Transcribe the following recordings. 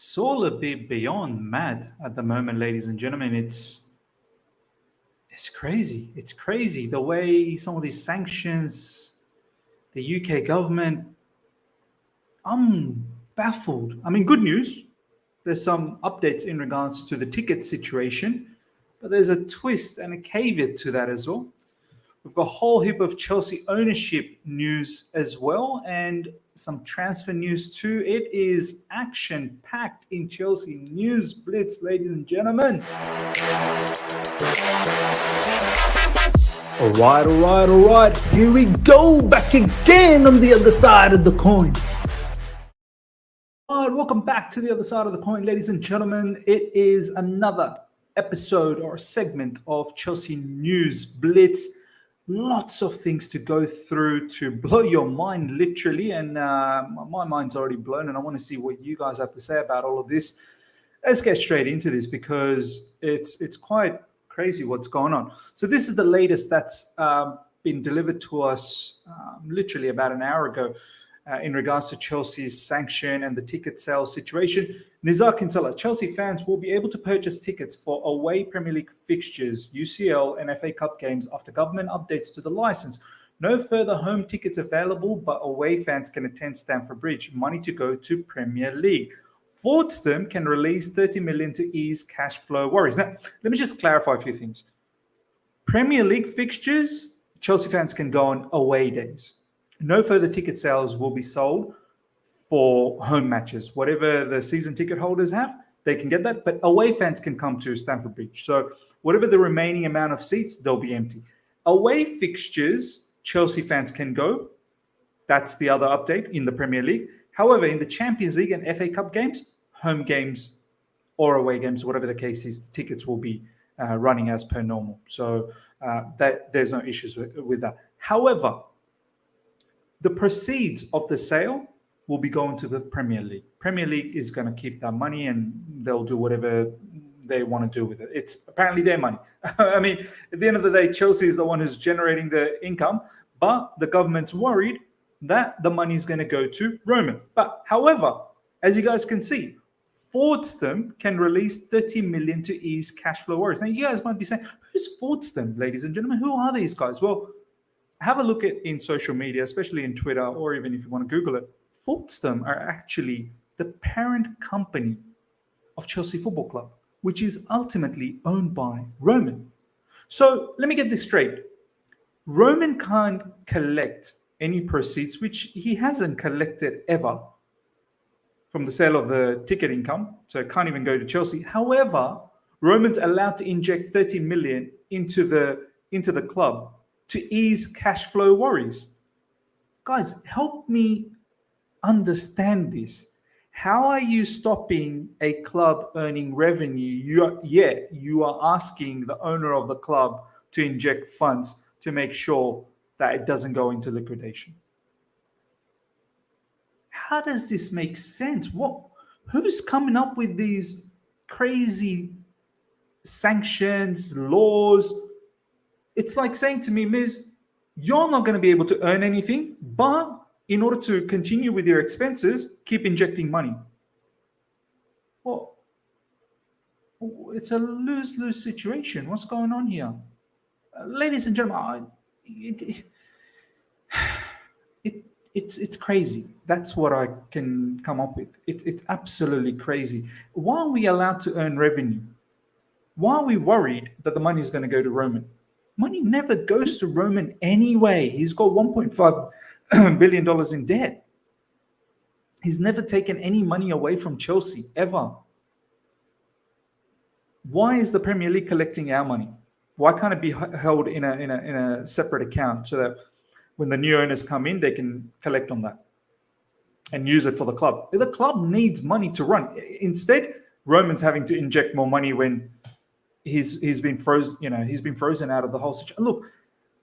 It's all a bit beyond mad at the moment, ladies and gentlemen. It's crazy. It's crazy the way some of these sanctions, the UK government. I'm baffled. I mean, good news. There's some updates in regards to the ticket situation, but there's a twist and a caveat to that as well. We've got a whole heap of Chelsea ownership news as well, and some transfer news too. It is action packed in Chelsea news blitz, ladies and gentlemen. All right. Here we go, back again on the other side of the coin. All right, welcome back to the other side of the coin, ladies and gentlemen. It is another episode or segment of Chelsea News Blitz. Lots of things to go through to blow your mind, literally. And my mind's already blown, and I want to see what you guys have to say about all of this. Let's get straight into this because it's quite crazy what's going on. So this is the latest that's been delivered to us literally about an hour ago in regards to Chelsea's sanction and the ticket sale situation. Nizar Kinsella, Chelsea fans will be able to purchase tickets for away Premier League fixtures, UCL and FA Cup games after government updates to the license. No further home tickets available, but away fans can attend Stamford Bridge. Money to go to Premier League. Fordstam can release 30 million to ease cash flow worries. Now, let me just clarify a few things. Premier League fixtures, Chelsea fans can go on away days. No further ticket sales will be sold for home matches. Whatever the season ticket holders have, they can get that. But away fans can come to Stamford Bridge. So whatever the remaining amount of seats, they'll be empty. Away fixtures, Chelsea fans can go. That's the other update in the Premier League. However, in the Champions League and FA Cup games, home games or away games, whatever the case is, the tickets will be running as per normal. So there's no issues with that. However, the proceeds of the sale will be going to the Premier League. Premier League is going to keep that money and they'll do whatever they want to do with it. It's apparently their money. I mean, at the end of the day, Chelsea is the one who's generating the income, but the government's worried that the money is going to go to Roman. But however, as you guys can see, Fordstam can release 30 million to ease cash flow worries. Now, you guys might be saying, who's Fordstam, ladies and gentlemen? Who are these guys? Well, have a look at in social media, especially in Twitter, or even if you want to Google it. Fordstam are actually the parent company of Chelsea Football Club, which is ultimately owned by Roman. So let me get this straight. Roman can't collect any proceeds, which he hasn't collected ever, from the sale of the ticket income. So it can't even go to Chelsea. However, Roman's allowed to inject 30 million into the club to ease cash flow worries. Guys, help me understand this. How are you stopping a club earning revenue? You are asking the owner of the club to inject funds to make sure that it doesn't go into liquidation. How does this make sense? Who's coming up with these crazy sanctions, laws? It's like saying to me, Miz, you're not going to be able to earn anything, but in order to continue with your expenses, keep injecting money. Well, it's a lose-lose situation. What's going on here? Ladies and gentlemen, it's crazy. That's what I can come up with. It's absolutely crazy. Why are we allowed to earn revenue? Why are we worried that the money is going to go to Roman? Money never goes to Roman anyway. He's got $1.5 billion in debt. He's never taken any money away from Chelsea, ever. Why is the Premier League collecting our money? Why can't it be held in a separate account so that when the new owners come in, they can collect on that and use it for the club? The club needs money to run. Instead, Roman's having to inject more money when he's been frozen. He's been frozen out of the whole situation. Look,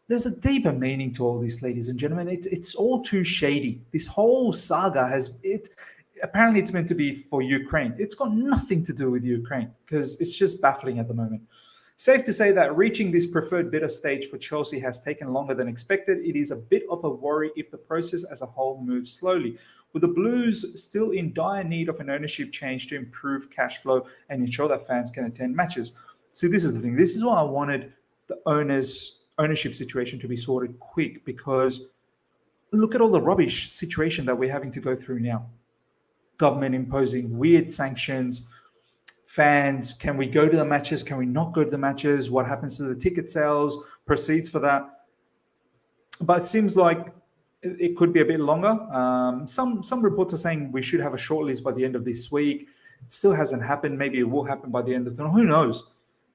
there's a deeper meaning to all this, ladies and gentlemen. It's all too shady. This whole saga apparently it's meant to be for Ukraine. It's got nothing to do with Ukraine because it's just baffling at the moment. Safe to say that reaching this preferred bidder stage for Chelsea has taken longer than expected. It is a bit of a worry if the process as a whole moves slowly. With the Blues still in dire need of an ownership change to improve cash flow and ensure that fans can attend matches. See, this is the thing. This is why I wanted the ownership situation to be sorted quick, because look at all the rubbish situation that we're having to go through now. Government imposing weird sanctions. Fans, can we go to the matches? Can we not go to the matches? What happens to the ticket sales? Proceeds for that? But it seems like it could be a bit longer. Some reports are saying we should have a shortlist by the end of this week. It still hasn't happened. Maybe it will happen by the end of the who knows?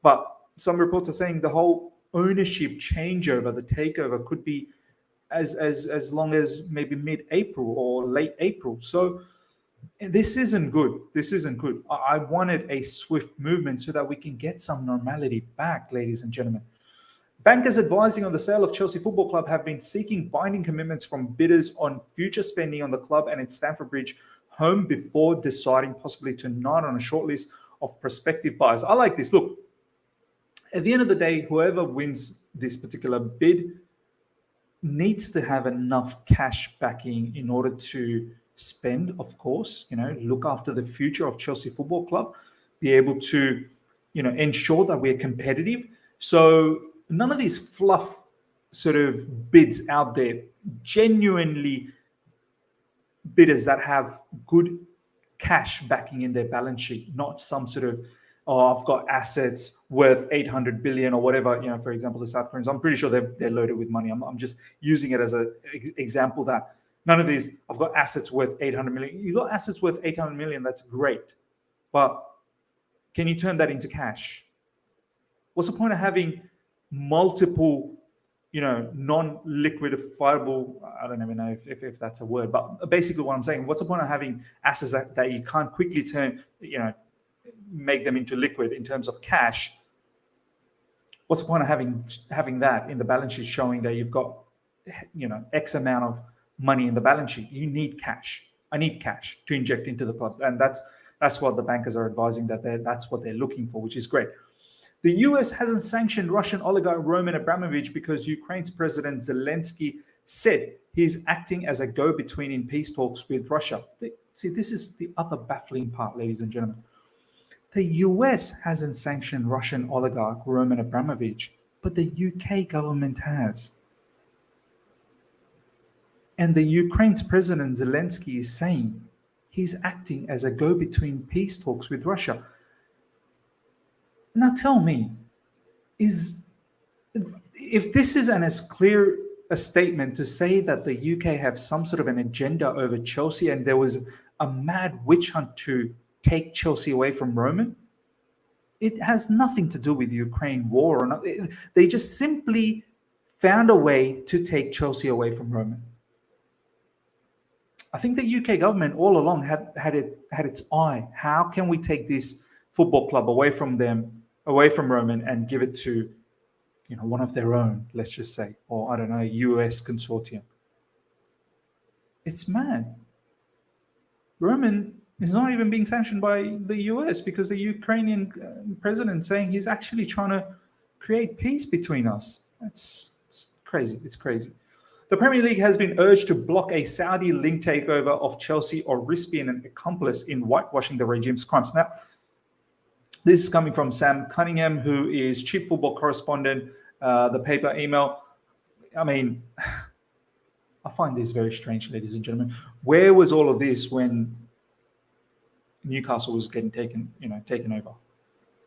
But some reports are saying the whole ownership changeover, the takeover, could be as long as maybe mid-April or late April. So this isn't good. This isn't good. I wanted a swift movement so that we can get some normality back, ladies and gentlemen. Bankers advising on the sale of Chelsea Football Club have been seeking binding commitments from bidders on future spending on the club and its Stamford Bridge home before deciding possibly to nod on a shortlist of prospective buyers. I like this. Look, at the end of the day, whoever wins this particular bid needs to have enough cash backing in order to spend, of course, look after the future of Chelsea Football Club, be able to, ensure that we're competitive. So none of these fluff sort of bids out there, genuinely bidders that have good cash backing in their balance sheet, not some sort of, I've got assets worth 800 billion or whatever, for example, the South Koreans. I'm pretty sure they're loaded with money. I'm just using it as an example that none of these, I've got assets worth 800 million. You got assets worth 800 million, that's great. But can you turn that into cash? What's the point of having multiple, non-liquidifiable, I don't even know if that's a word, but basically what I'm saying, what's the point of having assets that you can't quickly turn, make them into liquid in terms of cash? What's the point of having that in the balance sheet showing that you've got, X amount of money in the balance sheet? You need cash. I need cash to inject into the club. And that's what the bankers are advising, that's what they're looking for, which is great. The US hasn't sanctioned Russian oligarch Roman Abramovich because Ukraine's President Zelensky said he's acting as a go-between in peace talks with Russia. See, this is the other baffling part, ladies and gentlemen. The US hasn't sanctioned Russian oligarch Roman Abramovich, but the UK government has. And the Ukraine's President Zelensky is saying he's acting as a go-between peace talks with Russia. Now tell me, if this is as clear a statement to say that the UK have some sort of an agenda over Chelsea and there was a mad witch hunt to take Chelsea away from Roman, it has nothing to do with the Ukraine war or not. They just simply found a way to take Chelsea away from Roman. I think the UK government all along had its eye. How can we take this football club away from Roman, and give it to, one of their own, let's just say, or I don't know, US consortium? It's mad. Roman is not even being sanctioned by the US because the Ukrainian president saying he's actually trying to create peace between us. It's crazy. It's crazy. The Premier League has been urged to block a Saudi-linked takeover of Chelsea or risk being an accomplice in whitewashing the regime's crimes. Now, this is coming from Sam Cunningham, who is chief football correspondent, the paper email. I mean, I find this very strange, ladies and gentlemen. Where was all of this when Newcastle was getting taken over?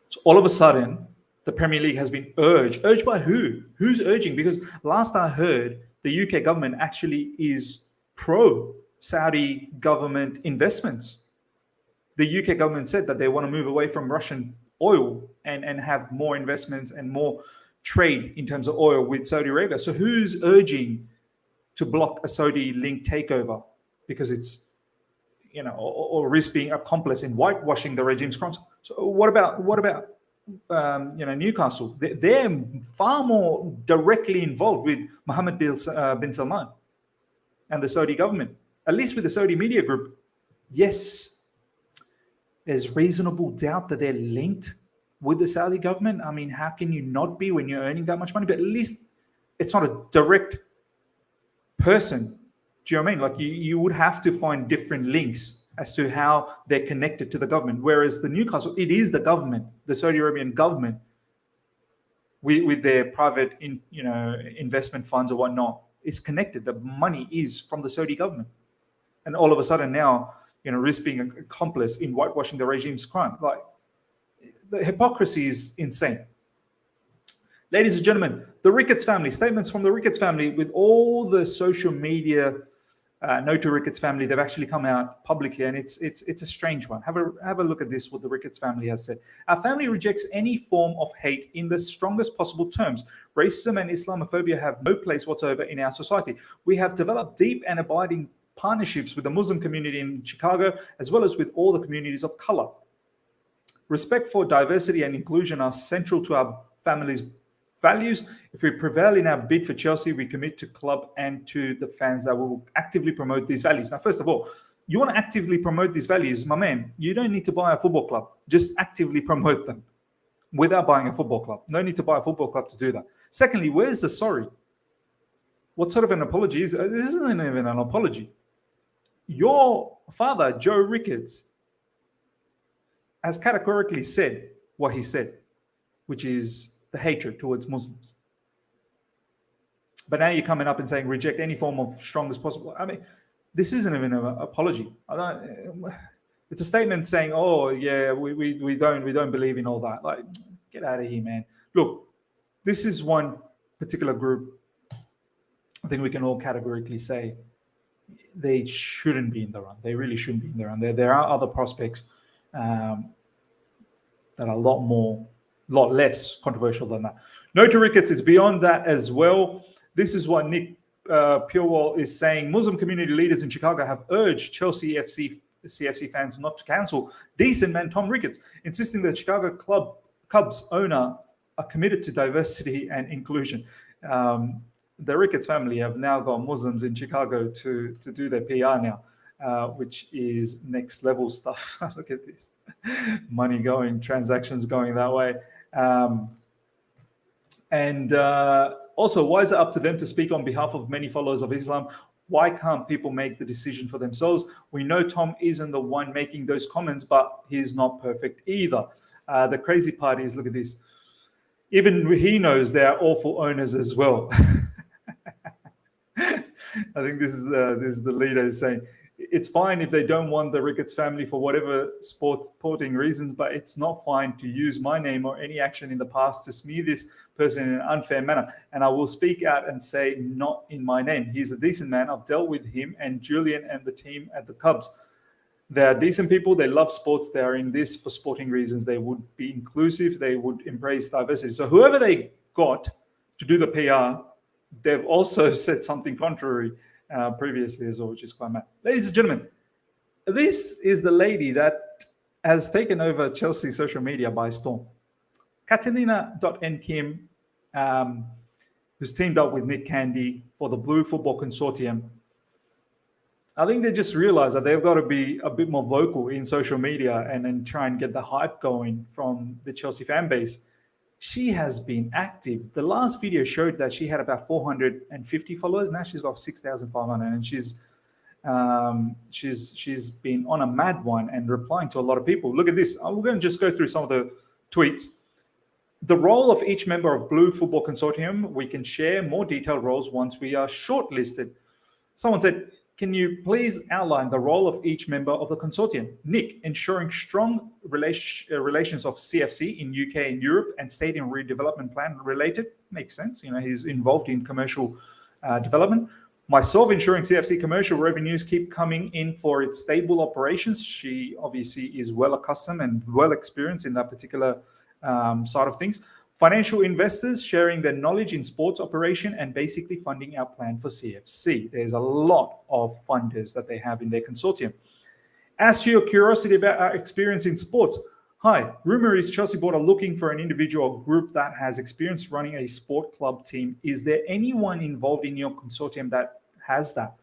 So all of a sudden, the Premier League has been urged. Urged by who? Who's urging? Because last I heard, the UK government actually is pro-Saudi government investments. The UK government said that they want to move away from Russian oil and have more investments and more trade in terms of oil with Saudi Arabia. So who's urging to block a Saudi-linked takeover? Because it's, or risk being accomplice in whitewashing the regime's crimes. So what about Newcastle? They're far more directly involved with Mohammed bin Salman and the Saudi government, at least with the Saudi media group. Yes, there's reasonable doubt that they're linked, with the Saudi government. I mean, how can you not be when you're earning that much money? But at least it's not a direct person. Do you know what I mean? Like you would have to find different links as to how they're connected to the government. Whereas the Newcastle, it is the government, the Saudi Arabian government, with their private investment funds or whatnot, is connected. The money is from the Saudi government. And all of a sudden now, risk being an accomplice in whitewashing the regime's crime. Like, the hypocrisy is insane. Ladies and gentlemen, the Ricketts family, statements from the Ricketts family, with all the social media, no to Ricketts family, they've actually come out publicly, and it's a strange one. Have a look at this, what the Ricketts family has said. Our family rejects any form of hate in the strongest possible terms. Racism and Islamophobia have no place whatsoever in our society. We have developed deep and abiding partnerships with the Muslim community in Chicago, as well as with all the communities of color. Respect for diversity and inclusion are central to our family's values. If we prevail in our bid for Chelsea, we commit to club and to the fans that will actively promote these values. Now, first of all, you want to actively promote these values, my man, you don't need to buy a football club. Just actively promote them without buying a football club. No need to buy a football club to do that. Secondly, where's the sorry? What sort of an apology is this? Isn't even an apology. Your father, Joe Ricketts, has categorically said what he said, which is the hatred towards Muslims. But now you're coming up and saying reject any form of strongest possible. I mean, this isn't even an apology. It's a statement saying, "Oh yeah, we don't believe in all that." Like, get out of here, man. Look, this is one particular group. I think we can all categorically say they shouldn't be in the run. They really shouldn't be in the run. There are other prospects that are a lot less controversial than that. No to Ricketts is beyond that as well. This is what Nick Purewall is saying. Muslim community leaders in Chicago have urged Chelsea CFC fans not to cancel decent man Tom Ricketts, insisting that Chicago Cubs owner are committed to diversity and inclusion. The Ricketts family have now got Muslims in Chicago to do their PR now, which is next level stuff. Look at this. Money going, transactions going that way. Also, why is it up to them to speak on behalf of many followers of Islam? Why can't people make the decision for themselves? We know Tom isn't the one making those comments, but he's not perfect either. The crazy part is, look at this. Even he knows there are awful owners as well. I think this is the leader saying, it's fine if they don't want the Ricketts family for whatever sporting reasons, but it's not fine to use my name or any action in the past to smear this person in an unfair manner. And I will speak out and say, not in my name. He's a decent man. I've dealt with him and Julian and the team at the Cubs. They are decent people. They love sports. They are in this for sporting reasons. They would be inclusive. They would embrace diversity. So whoever they got to do the PR, they've also said something contrary previously as well, which is quite mad. Ladies and gentlemen, this is the lady that has taken over Chelsea social media by storm. Catalina.nkim, who's teamed up with Nick Candy for the Blue Football Consortium. I think they just realized that they've got to be a bit more vocal in social media and then try and get the hype going from the Chelsea fan base. She has been active. The last video showed that she had about 450 followers. Now she's got 6,500, and she's been on a mad one and replying to a lot of people. Look at this. We're going to just go through some of the tweets. The role of each member of Blue Football Consortium. We can share more detailed roles once we are shortlisted. Someone said, can you please outline the role of each member of the consortium? Nick, ensuring strong relations of CFC in UK and Europe and stadium redevelopment plan related. Makes sense. He's involved in commercial development. Myself, ensuring CFC commercial revenues keep coming in for its stable operations. She obviously is well accustomed and well experienced in that particular side of things. Financial investors sharing their knowledge in sports operation and basically funding our plan for CFC. There's a lot of funders that they have in their consortium. As to your curiosity about our experience in sports, hi, rumor is Chelsea Board are looking for an individual or group that has experience running a sport club team. Is there anyone involved in your consortium that has that?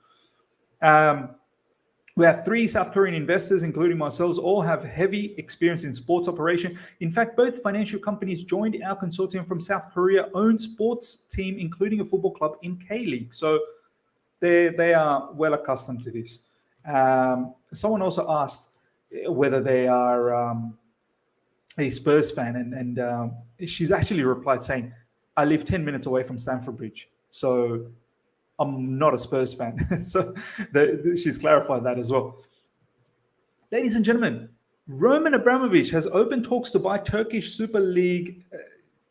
We have 3 South Korean investors, including myself, all have heavy experience in sports operation. In fact, both financial companies joined our consortium from South Korea-owned sports team, including a football club in K-League. So they are well accustomed to this. Someone also asked whether they are a Spurs fan, and she's actually replied saying, I live 10 minutes away from Stamford Bridge, so I'm not a Spurs fan. So she's clarified that as well. Ladies and gentlemen, Roman Abramovich has opened talks to buy Turkish Super League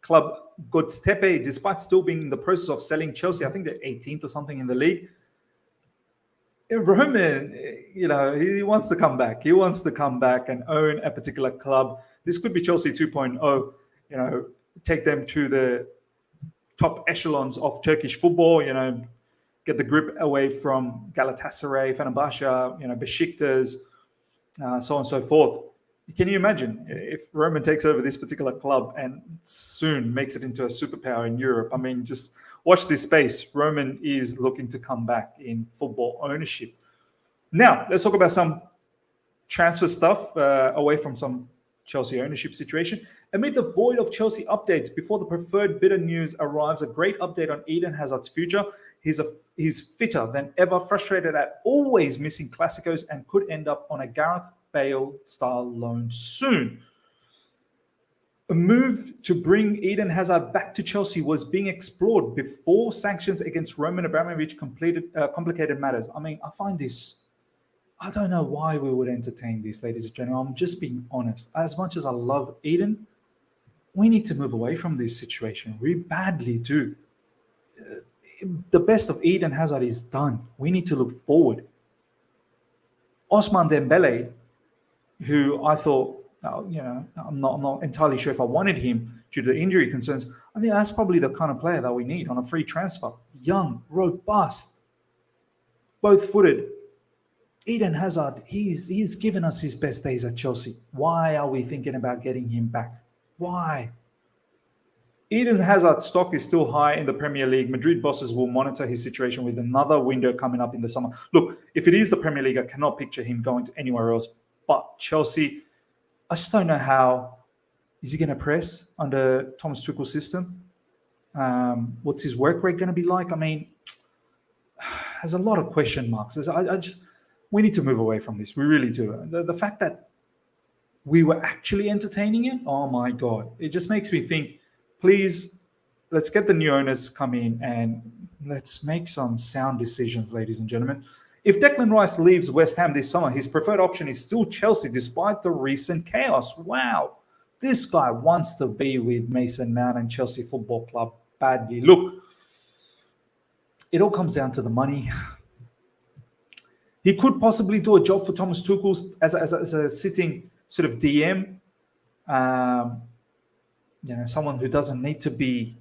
club Göztepe, despite still being in the process of selling Chelsea. I think they're 18th or something in the league. Roman, he wants to come back. He wants to come back and own a particular club. This could be Chelsea 2.0, take them to the top echelons of Turkish football, get the grip away from Galatasaray, Fenerbahce, Besiktas, so on and so forth. Can you imagine if Roman takes over this particular club and soon makes it into a superpower in Europe? I mean, just watch this space. Roman is looking to come back in football ownership. Now, let's talk about some transfer stuff away from some Chelsea ownership situation. Amid the void of Chelsea updates, before the preferred bidder news arrives, a great update on Eden Hazard's future. He's fitter than ever, frustrated at always missing Classicos, and could end up on a Gareth Bale-style loan soon. A move to bring Eden Hazard back to Chelsea was being explored before sanctions against Roman Abramovich complicated matters. I mean, I find this... I don't know why we would entertain this, ladies and gentlemen. I'm just being honest. As much as I love Eden, we need to move away from this situation. We badly do. The best of Eden Hazard is done. We need to look forward. Ousmane Dembele, who I thought, I'm not entirely sure if I wanted him due to injury concerns. I think that's probably the kind of player that we need on a free transfer. Young, robust, both-footed. Eden Hazard, he's given us his best days at Chelsea. Why are we thinking about getting him back? Why? Eden Hazard's stock is still high in the Premier League. Madrid bosses will monitor his situation with another window coming up in the summer. Look, if it is the Premier League, I cannot picture him going to anywhere else. But Chelsea, I just don't know how. Is he going to press under Thomas Tuchel's system? What's his work rate going to be like? I mean, there's a lot of question marks. We need to move away from this. We really do. The fact that we were actually entertaining it, oh my God. It just makes me think, please, let's get the new owners come in and let's make some sound decisions, ladies and gentlemen. If Declan Rice leaves West Ham this summer, his preferred option is still Chelsea, despite the recent chaos. Wow. This guy wants to be with Mason Mount and Chelsea Football Club badly. Look, it all comes down to the money. He could possibly do a job for Thomas Tuchel as a sitting sort of DM. Someone who doesn't need to be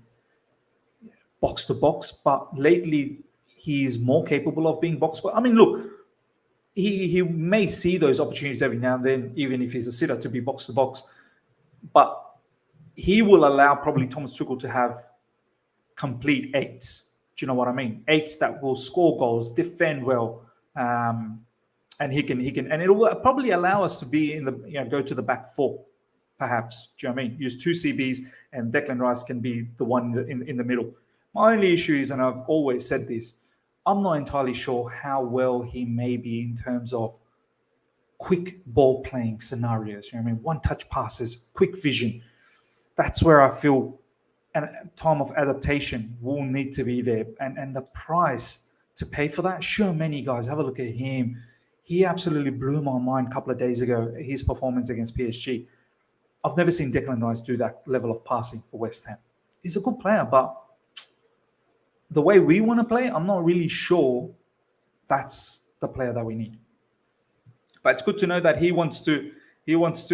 box to box, but lately he's more capable of being box. I mean, look, he may see those opportunities every now and then, even if he's a sitter, to be box to box. But he will allow probably Thomas Tuchel to have complete eights. Do you know what I mean? Eights that will score goals, defend well. And he can, and it will probably allow us to be in the, go to the back four, perhaps. Do you know what I mean? Use two CBs, and Declan Rice can be the one in the middle. My only issue is, and I've always said this, I'm not entirely sure how well he may be in terms of quick ball playing scenarios. You know what I mean? One touch passes, quick vision. That's where I feel a time of adaptation will need to be there, and the price to pay for that. Sure, many guys, have a look at him. He absolutely blew my mind a couple of days ago, his performance against PSG. I've never seen Declan Rice do that level of passing for West Ham. He's a good player, but the way we want to play, I'm not really sure that's the player that we need. But it's good to know that he wants to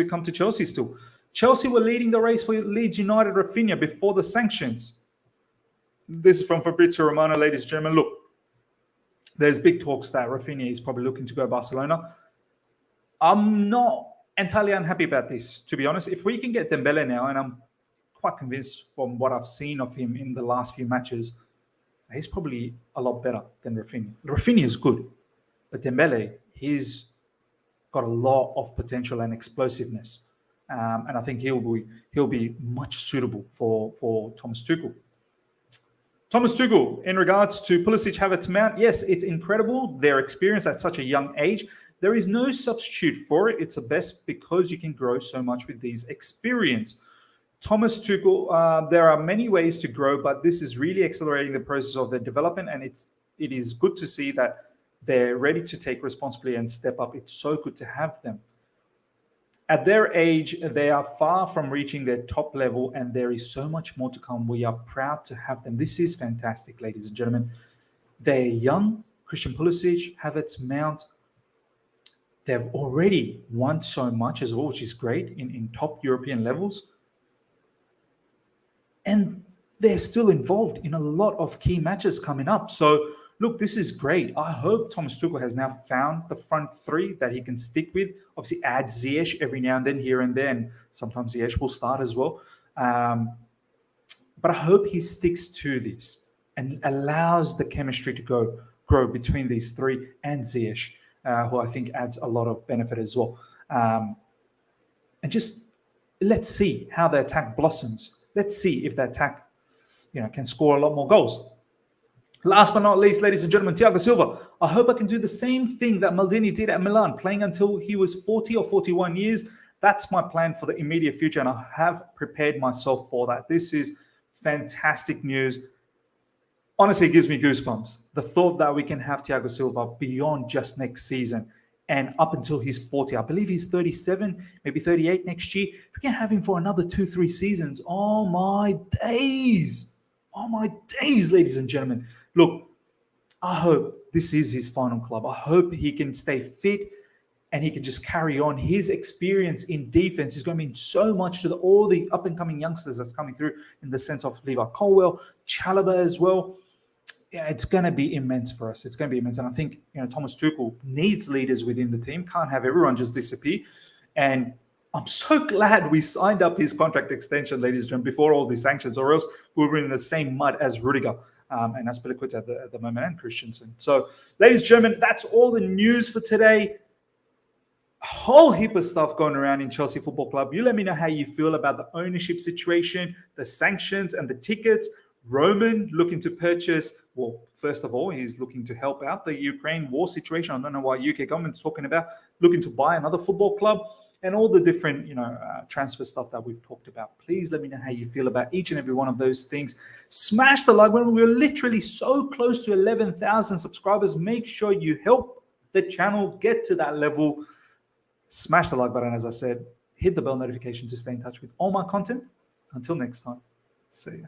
come to Chelsea still. Chelsea were leading the race for Leeds United Rafinha before the sanctions. This is from Fabrizio Romano, ladies and gentlemen. Look, there's big talks that Rafinha is probably looking to go to Barcelona. I'm not entirely unhappy about this, to be honest. If we can get Dembele now, and I'm quite convinced from what I've seen of him in the last few matches, he's probably a lot better than Rafinha. Rafinha is good, but Dembele, he's got a lot of potential and explosiveness. And I think he'll be much suitable for Thomas Tuchel. Thomas Tuchel, in regards to Pulisic, Havertz, Mount, yes, it's incredible, their experience at such a young age. There is no substitute for it. It's the best because you can grow so much with these experience. Thomas Tuchel, there are many ways to grow, but this is really accelerating the process of their development, and it is good to see that they're ready to take responsibility and step up. It's so good to have them. At their age, they are far from reaching their top level, and there is so much more to come. We are proud to have them. This is fantastic, ladies and gentlemen. They're young. Christian Pulisic, Havertz, Mount. They've already won so much as well, which is great in top European levels. And they're still involved in a lot of key matches coming up. So, look, this is great. I hope Thomas Tuchel has now found the front three that he can stick with. Obviously, add Ziyech every now and then, here and there, and sometimes Ziyech will start as well. But I hope he sticks to this and allows the chemistry to grow between these three and Ziyech, who I think adds a lot of benefit as well. And just let's see how the attack blossoms. Let's see if the attack, can score a lot more goals. Last but not least, ladies and gentlemen, Thiago Silva. I hope I can do the same thing that Maldini did at Milan, playing until he was 40 or 41 years. That's my plan for the immediate future, and I have prepared myself for that. This is fantastic news. Honestly, it gives me goosebumps. The thought that we can have Thiago Silva beyond just next season and up until he's 40. I believe he's 37, maybe 38 next year. We can have him for another 2-3 seasons. Oh, my days. Oh, my days, ladies and gentlemen. Look, I hope this is his final club. I hope he can stay fit and he can just carry on. His experience in defense is going to mean so much to all the up-and-coming youngsters that's coming through in the sense of Levi Colwill, Chalobah as well. Yeah, it's going to be immense for us. It's going to be immense. And I think, Thomas Tuchel needs leaders within the team. Can't have everyone just disappear. And I'm so glad we signed up his contract extension, ladies and gentlemen, before all these sanctions, or else we were in the same mud as Rudiger and Aspilicueta at the moment, and Christensen. So, ladies and gentlemen, that's all the news for today. A whole heap of stuff going around in Chelsea Football Club. You let me know how you feel about the ownership situation, the sanctions and the tickets. Roman looking to purchase, well, first of all, he's looking to help out the Ukraine war situation. I don't know why UK government's talking about looking to buy another football club, and all the different, transfer stuff that we've talked about. Please let me know how you feel about each and every one of those things. Smash the like button. We're literally so close to 11,000 subscribers. Make sure you help the channel get to that level. Smash the like button, as I said. Hit the bell notification to stay in touch with all my content. Until next time, see ya.